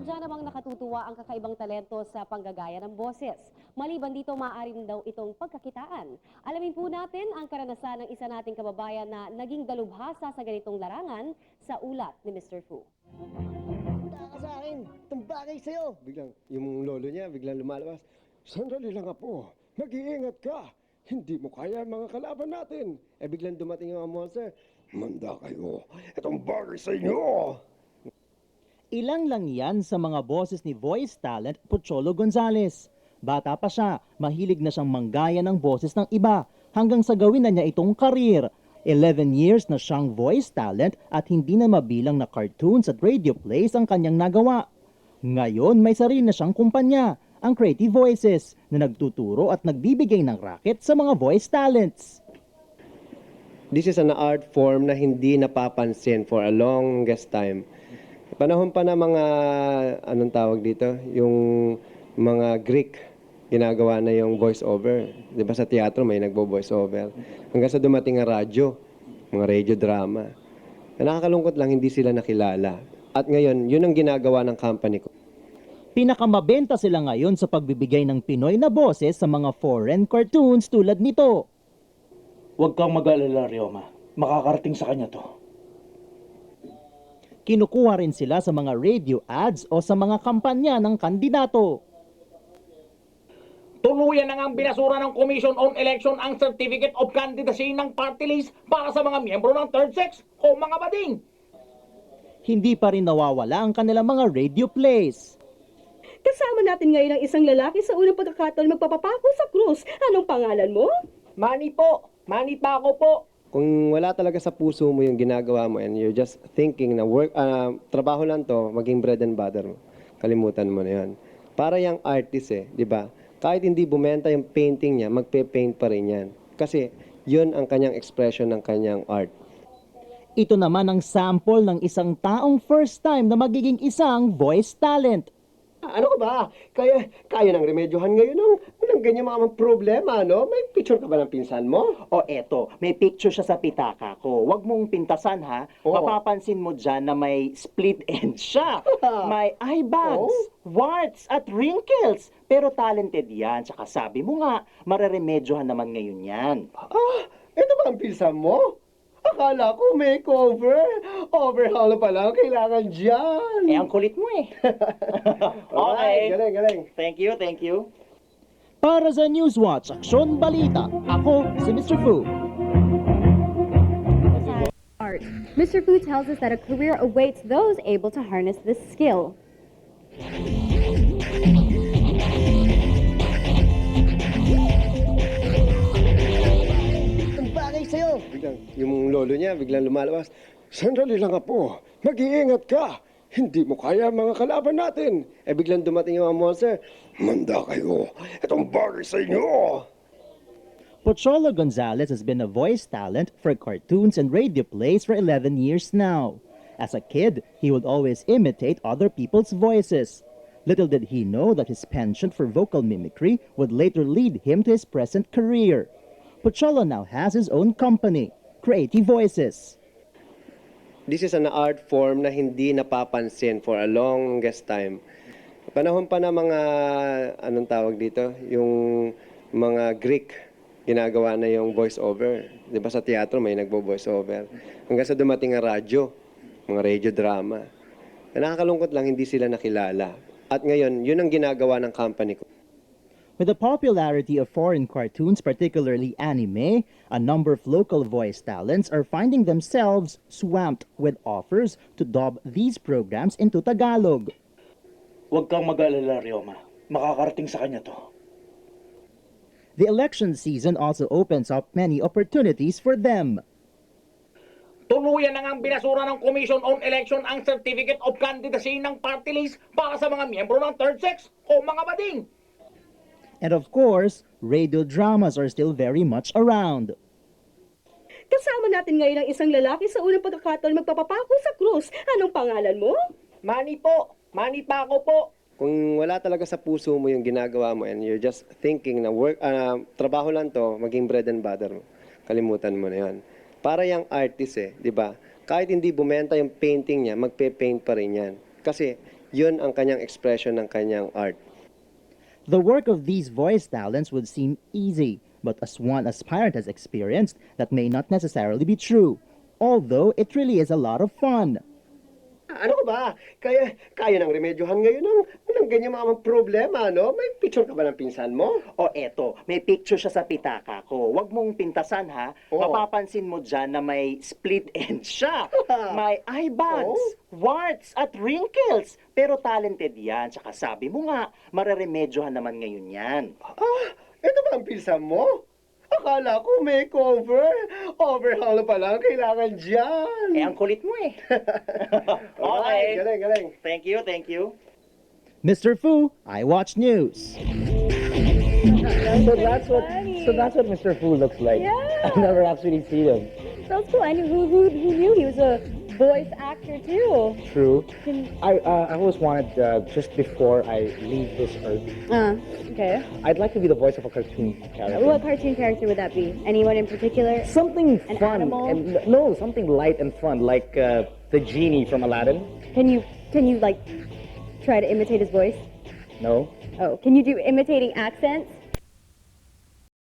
Sadya namang nakatutuwa ang kakaibang talento sa panggagaya ng boses. Maliban dito, maaari daw itong pagkakitaan. Alamin po natin ang karanasan ng isa nating kababayan na naging dalubhasa sa ganitong larangan sa ulat ni Mr. Fu. Taka sa akin, itong bagay sa'yo. Biglang, yung lolo niya, biglang lumalabas. Sandali lang apo, mag-iingat ka. Hindi mo kaya ang mga kalaban natin. Biglang dumating yung mga monster. Manda kayo, itong bagay sa inyo. Ilang lang yan sa mga boses ni voice talent Pocholo Gonzales. Bata pa siya, mahilig na siyang manggaya ng boses ng iba hanggang sa gawin na niya itong career. 11 years na siyang voice talent at hindi na mabilang na cartoons at radio plays ang kanyang nagawa. Ngayon may sarili na siyang kumpanya, ang Creative Voices, na nagtuturo at nagbibigay ng racket sa mga voice talents. This is an art form na hindi napapansin for a longest time. Panahon pa na mga, anong tawag dito, yung mga Greek, ginagawa na yung voice over. Di ba sa teatro may nagbo-voice over. Hanggang sa dumating ang radyo, mga radio drama. Nakakalungkot lang, hindi sila nakilala. At ngayon, yun ang ginagawa ng company ko. Pinakamabenta sila ngayon sa pagbibigay ng Pinoy na boses sa mga foreign cartoons tulad nito. Huwag kang mag-alala, Ryoma. Makakarating sa kanya to. Kinukuha rin sila sa mga radio ads o sa mga kampanya ng kandidato. Tuluyan na ngang binasura ng Commission on Election ang Certificate of Candidacy ng party list para sa mga miyembro ng third sex o mga bading. Hindi pa rin nawawala ang kanilang mga radio plays. Kasama natin ngayon ang isang lalaki sa unang pagkakataon magpapapako sa krus. Anong pangalan mo? Manny po. Manny pa ako po. Kung wala talaga sa puso mo yung ginagawa mo and you're just thinking na trabaho lang to, maging bread and butter mo, kalimutan mo na yan. Para yung artist di ba? Kahit hindi bumenta yung painting niya, magpe-paint pa rin yan. Kasi yun ang kanyang expression ng kanyang art. Ito naman ang sample ng isang taong first time na magiging isang voice talent. Ano ka ba? Kaya nang remedyohan ngayon ng ganyan mga problema, no? May picture ka ba ng pinsan mo? O eto, may picture siya sa pitaka ko. Huwag mong pintasan ha. Oo. Mapapansin mo dyan na may split end siya. May eye bags, warts at wrinkles. Pero talented yan. Tsaka sabi mo nga, mareremedyohan naman ngayon yan. Ito ba ang pinsan mo? Akala ko makeover. Overhaul pa lang kailangan dyan. Ang kulit mo eh. Alright, Okay. galing. Thank you, thank you. Para sa Newswatch Aksyon Balita, ako si Mr. Fu. Art. Mr. Fu tells us that a career awaits those able to harness this skill. Ang bagay sa'yo. Biglang, yung lolo niya, biglang lumalabas. Sandali lang apo, mag-iingat ka. Hindi mo kaya ang mga kalaban natin. Biglang dumating yung mga monster. Manda kayo, itong bagay sa inyo. Pocholo Gonzales has been a voice talent for cartoons and radio plays for 11 years now. As a kid, he would always imitate other people's voices. Little did he know that his penchant for vocal mimicry would later lead him to his present career. Pocholo now has his own company, Creative Voices. This is an art form na hindi napapansin for a longest time. Panahon pa na mga, anong tawag dito, yung mga Greek, ginagawa na yung voice over. Di ba sa teatro may nagbo-voice over. Hanggang sa dumating ang radyo, mga radio drama. Nakakalungkot lang, hindi sila nakilala. At ngayon, yun ang ginagawa ng company ko. With the popularity of foreign cartoons, particularly anime, a number of local voice talents are finding themselves swamped with offers to dub these programs into Tagalog. Huwag kang mag-alala, Ryoma. Makakarating sa kanya to. The election season also opens up many opportunities for them. Tuluyan na ngang binasura ng Commission on Election ang Certificate of Candidacy ng party list para sa mga miyembro ng third sex o mga bading. And of course, radio dramas are still very much around. Kasama natin ngayon ang isang lalaki sa unang pagkakataon magpapapako sa krus. Anong pangalan mo? Manny po. Manny pa ako po. Kung wala talaga sa puso mo yung ginagawa mo and you're just thinking na trabaho lang to, maging bread and butter mo, kalimutan mo na yan. Para yung artist di ba? Kahit hindi bumenta yung painting niya, magpe-paint pa rin yan. Kasi Yun ang kanyang expression ng kanyang art. The work of these voice talents would seem easy, but as one aspirant has experienced, that may not necessarily be true. Although it really is a lot of fun. Ano ka ba? Kaya nang remedyohan ngayon ng ganyan mga problema, no? May picture ka ba ng pinsan mo? O eto, may picture siya sa pitaka ko. Huwag mong pintasan ha. Oo. Mapapansin mo dyan na may split end siya. May eye bags, warts at wrinkles. Pero talented yan. Tsaka sabi mo nga, mareremedyohan naman ngayon yan. Ito ba ang pinsan mo? Akala ko makeover. Overhaul pa lang kailangan dyan. Eh, ang kulit mo eh. Alright, galing, galing. Thank you, thank you. Mr. Fu, iWatch News. So that's what Mr. Fu looks like. Yeah. I've never actually seen him. Sounds cool. And who knew he was a voice actor too? True. I always wanted just before I leave this earth, Okay. I'd like to be the voice of a cartoon character. What cartoon character would that be? Anyone in particular? Something An fun animal? and no, something light and fun, like the genie from Aladdin. Can you like try to imitate his voice? No. Oh, can you do imitating accents?